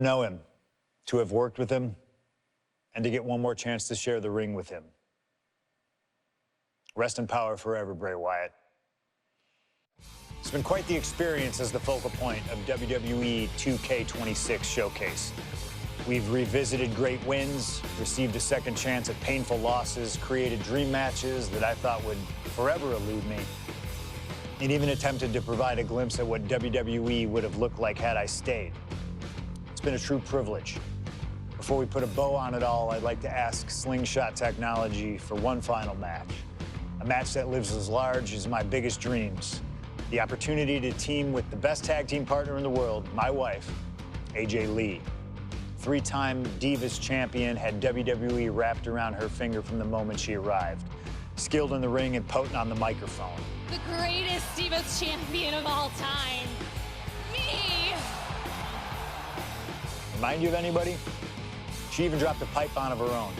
Know him, to have worked with him, and to get one more chance to share the ring with him. Rest in power forever, Bray Wyatt. It's been quite the experience as the focal point of WWE 2K26 Showcase. We've revisited great wins, received a second chance at painful losses, created dream matches that I thought would forever elude me, and even attempted to provide a glimpse at what WWE would have looked like had I stayed. It's been a true privilege. Before we put a bow on it all, I'd like to ask Slingshot Technology for one final match. A match that lives as large as my biggest dreams. The opportunity to team with the best tag team partner in the world, my wife, AJ Lee. Three-time Divas champion, had WWE wrapped around her finger from the moment she arrived. Skilled in the ring and potent on the microphone. The greatest Divas champion of all time. Me! Remind you of anybody? She even dropped a pipe on of her own.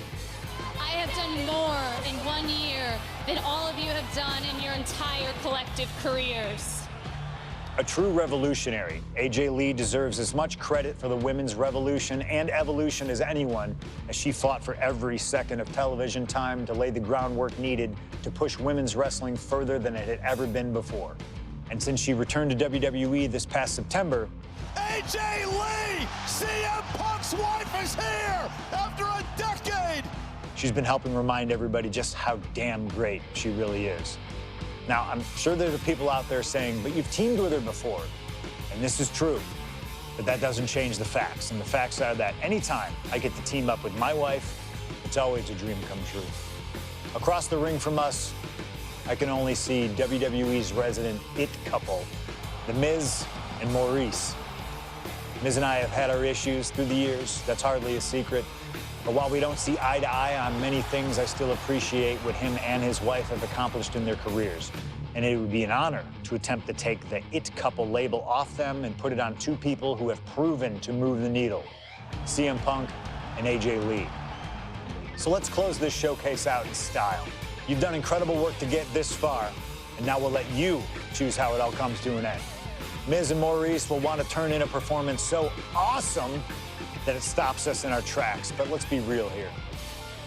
I have done more in 1 year than all of you have done in your entire collective careers. A true revolutionary, AJ Lee deserves as much credit for the women's revolution and evolution as anyone, as she fought for every second of television time to lay the groundwork needed to push women's wrestling further than it had ever been before. And since she returned to WWE this past September, AJ Lee, CM Punk's wife, is here after a decade. She's been helping remind everybody just how damn great she really is. Now, I'm sure there are people out there saying, but you've teamed with her before. And this is true, but that doesn't change the facts. And the facts are that anytime I get to team up with my wife, it's always a dream come true. Across the ring from us, I can only see WWE's resident it couple, the Miz and Maryse. Miz and I have had our issues through the years. That's hardly a secret. But while we don't see eye to eye on many things, I still appreciate what him and his wife have accomplished in their careers. And it would be an honor to attempt to take the it couple label off them and put it on two people who have proven to move the needle, CM Punk and AJ Lee. So let's close this showcase out in style. You've done incredible work to get this far, and now we'll let you choose how it all comes to an end. Miz and Maryse will want to turn in a performance so awesome that it stops us in our tracks. But let's be real here.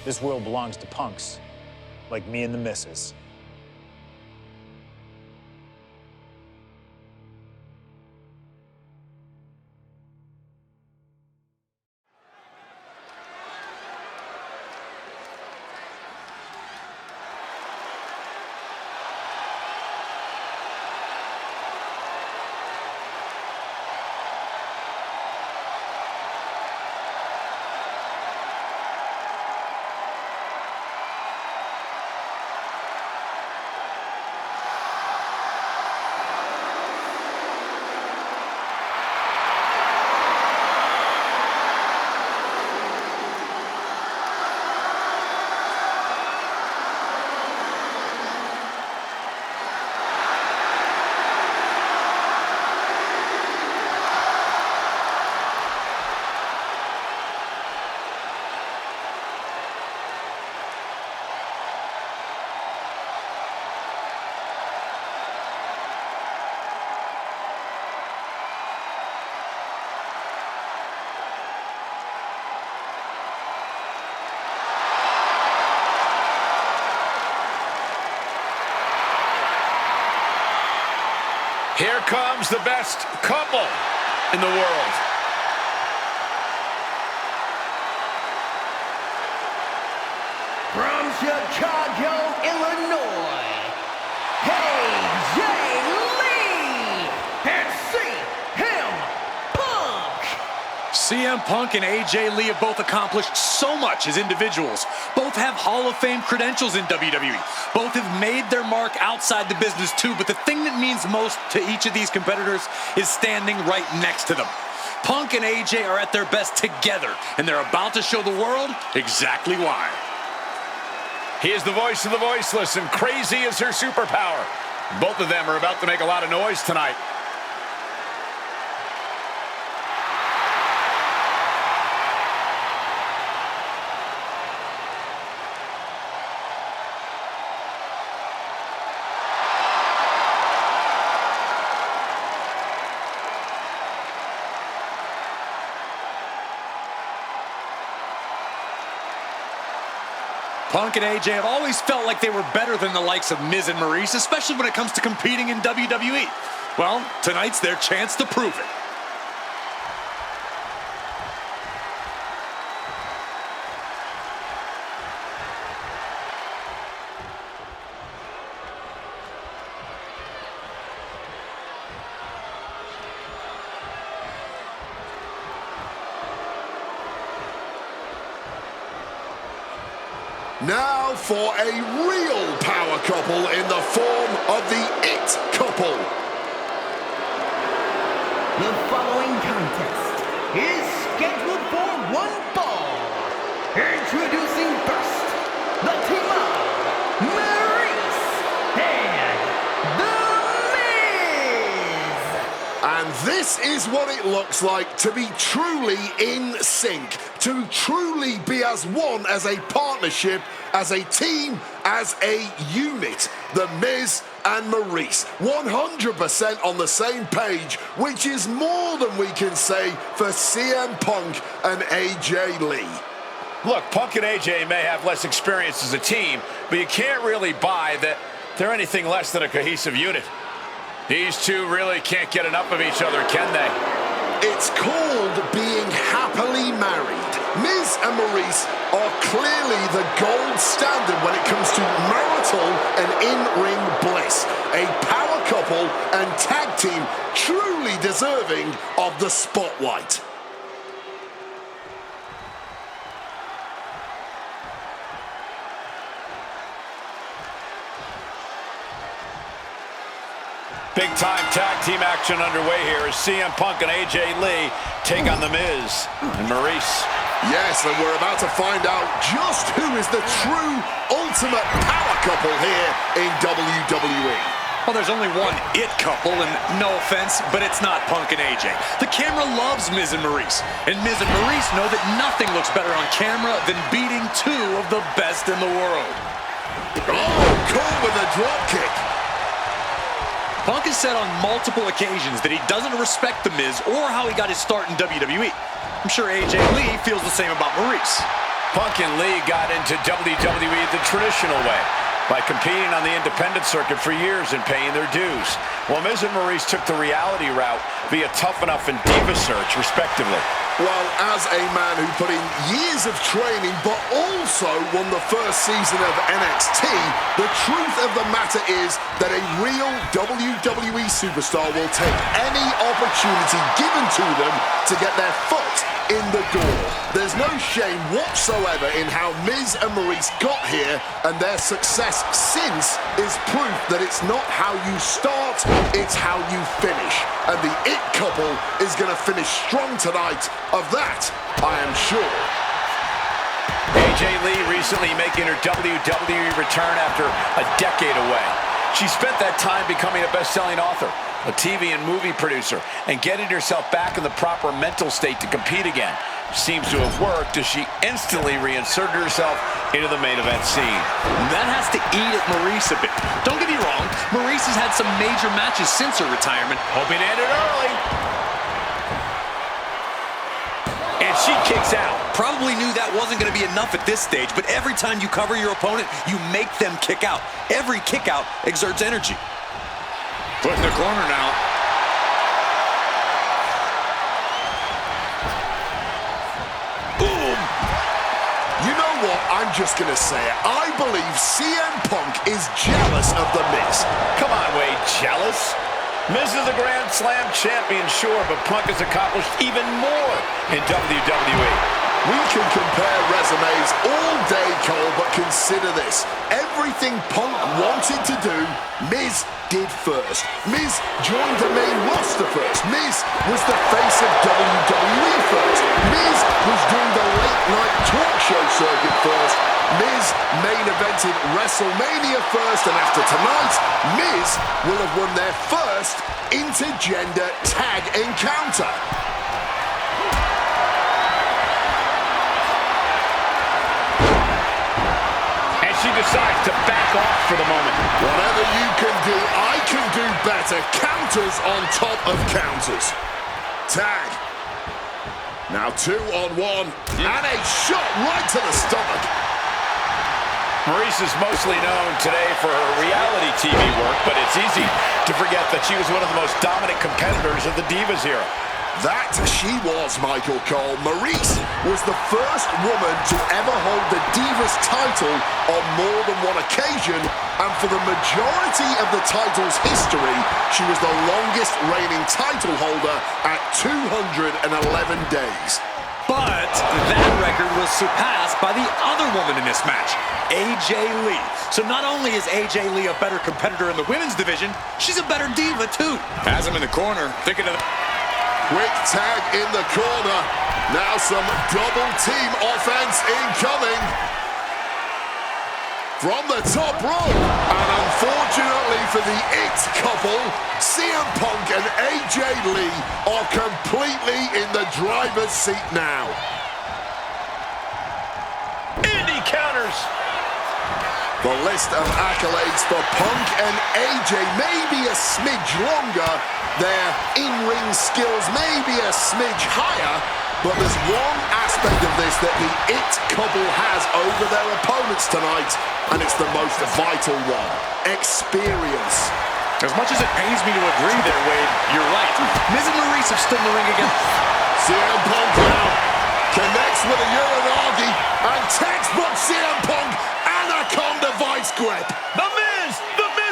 This world belongs to punks like me and the missus. Here comes the best couple in the world. From Chicago, Illinois, AJ Lee and CM Punk. CM Punk and AJ Lee have both accomplished so much as individuals. Both have Hall of Fame credentials in WWE. Both have made their mark outside the business too, but the thing that means most to each of these competitors is standing right next to them. Punk and AJ are at their best together, and they're about to show the world exactly why. He is the voice of the voiceless, and crazy is her superpower. Both of them are about to make a lot of noise tonight. Punk and AJ have always felt like they were better than the likes of Miz and Maryse, especially when it comes to competing in WWE. Well, tonight's their chance to prove it. Now for a real power couple in the form of the It Couple. The following contest is scheduled for one fall. Introducing first, the team of Maryse and The Miz. And this is what it looks like to be truly in sync, to truly be as one, as a partnership, as a team, as a unit. The Miz and Maryse, 100% on the same page, which is more than we can say for CM Punk and AJ Lee. Look, Punk and AJ may have less experience as a team, but you can't really buy that they're anything less than a cohesive unit. These two really can't get enough of each other, can they? It's called being happily married. Miz and Maryse are clearly the gold standard when it comes to marital and in-ring bliss. A power couple and tag team truly deserving of the spotlight. Big-time tag team action underway here as CM Punk and AJ Lee take on The Miz and Maryse. Yes, and we're about to find out just who is the true ultimate power couple here in WWE. Well, there's only one It Couple, and no offense, but it's not Punk and AJ. The camera loves Miz and Maryse, and Miz and Maryse know that nothing looks better on camera than beating two of the best in the world. Oh, caught with a drop kick. Punk has said on multiple occasions that he doesn't respect The Miz or how he got his start in WWE. I'm sure AJ Lee feels the same about Maryse. Punk and Lee got into WWE the traditional way, by competing on the independent circuit for years and paying their dues, while Miz and Maryse took the reality route via Tough Enough and Diva Search, respectively. Well, as a man who put in years of training but also won the first season of NXT, the truth of the matter is that a real WWE superstar will take any opportunity given to them to get their foot in the door. There's no shame whatsoever in how Miz and Maryse got here, and their success since is proof that it's not how you start, it's how you finish. And the It Couple is going to finish strong tonight. Of that, I am sure. AJ Lee recently making her WWE return after a decade away. She spent that time becoming a best-selling author, a TV and movie producer, and getting herself back in the proper mental state to compete again. Seems to have worked as she instantly reinserted herself into the main event scene. That has to eat at Maryse a bit. Don't get me wrong, Maryse has had some major matches since her retirement. Hoping to end it early. And she kicks out. Probably knew that wasn't going to be enough at this stage, but every time you cover your opponent, you make them kick out. Every kick out exerts energy. Put in the corner now. Boom. You know what? I'm just going to say it. I believe CM Punk is jealous of The Miz. Come on, Wade, jealous? Miz is a Grand Slam champion, sure, but Punk has accomplished even more in WWE. We can compare resumes all day, Cole, but consider this. Everything Punk wanted to do, Miz did first. Miz joined the main roster first. Miz was the face of WWE first. Miz was doing the late-night talk show circuit first. Miz main evented WrestleMania first, and after tonight, Miz will have won their first intergender tag encounter. And she decides to back off for the moment. Whatever you can do, I can do better. Counters on top of counters. Tag. Now 2-on-1, and a shot right to the stomach. Maryse is mostly known today for her reality TV work, but it's easy to forget that she was one of the most dominant competitors of the Divas era. That she was, Michael Cole. Maryse was the first woman to ever hold the Divas title on more than one occasion, and for the majority of the title's history, she was the longest reigning title holder at 211 days. But that record was surpassed by the other woman in this match, AJ Lee. So not only is AJ Lee a better competitor in the women's division, she's a better diva too. Has him in the corner, thinking of... Quick tag in the corner. Now some double team offense incoming. From the top rope. And unfortunately for the It couple, CM Punk and AJ Lee are completely in the driver's seat now. Indy counters. The list of accolades for Punk and AJ may be a smidge longer. Their in-ring skills may be a smidge higher, but there's one aspect of this that the It couple has over their opponents tonight, and it's the most vital one: experience. As much as it pains me to agree there, Wade, you're right. Miz and Maryse have stood in the ring again. CM Punk now connects with a Uranagi, and textbook CM Punk Anaconda Vice Grip. The Miz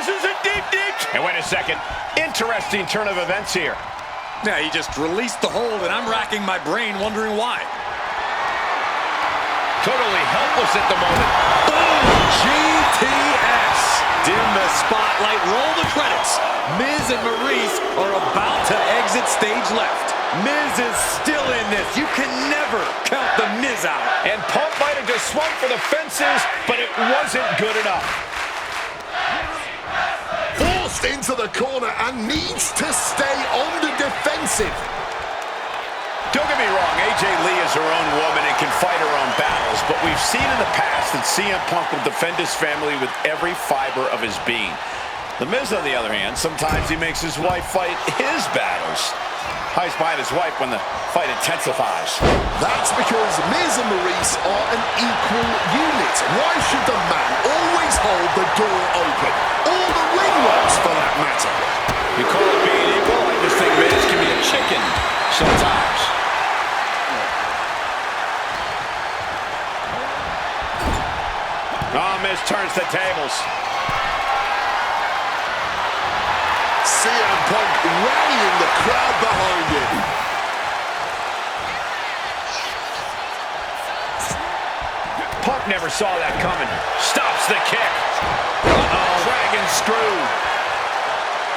is in deep. And wait a second, interesting turn of events here. Yeah, he just released the hold, and I'm racking my brain wondering why. Totally helpless at the moment. Boom! GTS! Dim the spotlight, roll the credits. Miz and Maryse are about to exit stage left. Miz is still in this. You can never count the Miz out. And Punk might have just swung for the fences, but it wasn't good enough. Forced into the corner and needs to stay on the defensive. Don't get me wrong, AJ Lee is her own woman and can fight her own battles, but we've seen in the past that CM Punk will defend his family with every fiber of his being. The Miz, on the other hand, sometimes he makes his wife fight his battles. Hides behind his wife when the fight intensifies. That's because Miz and Maryse are an equal unit. Why should the man always hold the door open? Or the ring ropes, for that matter. You call it being equal? I just think Miz can be a chicken sometimes. Oh, Miz turns the tables. CM Punk rallying the crowd behind him. Punk never saw that coming. Stops the kick. Dragon screw.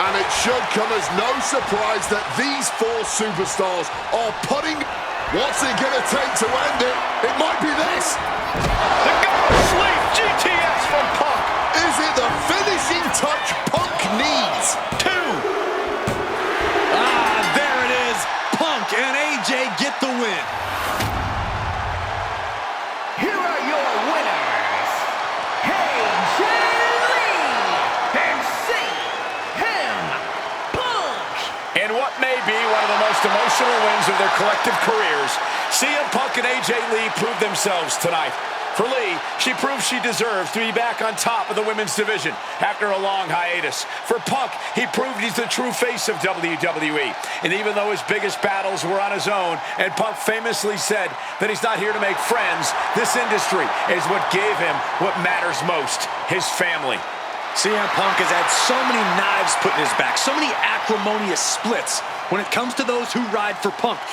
And it should come as no surprise that these four superstars are putting... What's it going to take to end it? It might be this. The Glamorous Sleep GTS from Punk. Is it the finishing touch Punk needs? There it is. Punk and AJ get the win. Here are your winners, AJ Lee and CM Punk. And what may be one of the most emotional wins of their collective careers, CM Punk and AJ Lee proved themselves tonight. For Lee, she proved she deserves to be back on top of the women's division after a long hiatus. For Punk, he proved he's the true face of WWE. And even though his biggest battles were on his own, and Punk famously said that he's not here to make friends, this industry is what gave him what matters most, his family. CM Punk has had so many knives put in his back, so many acrimonious splits when it comes to those who ride for Punk.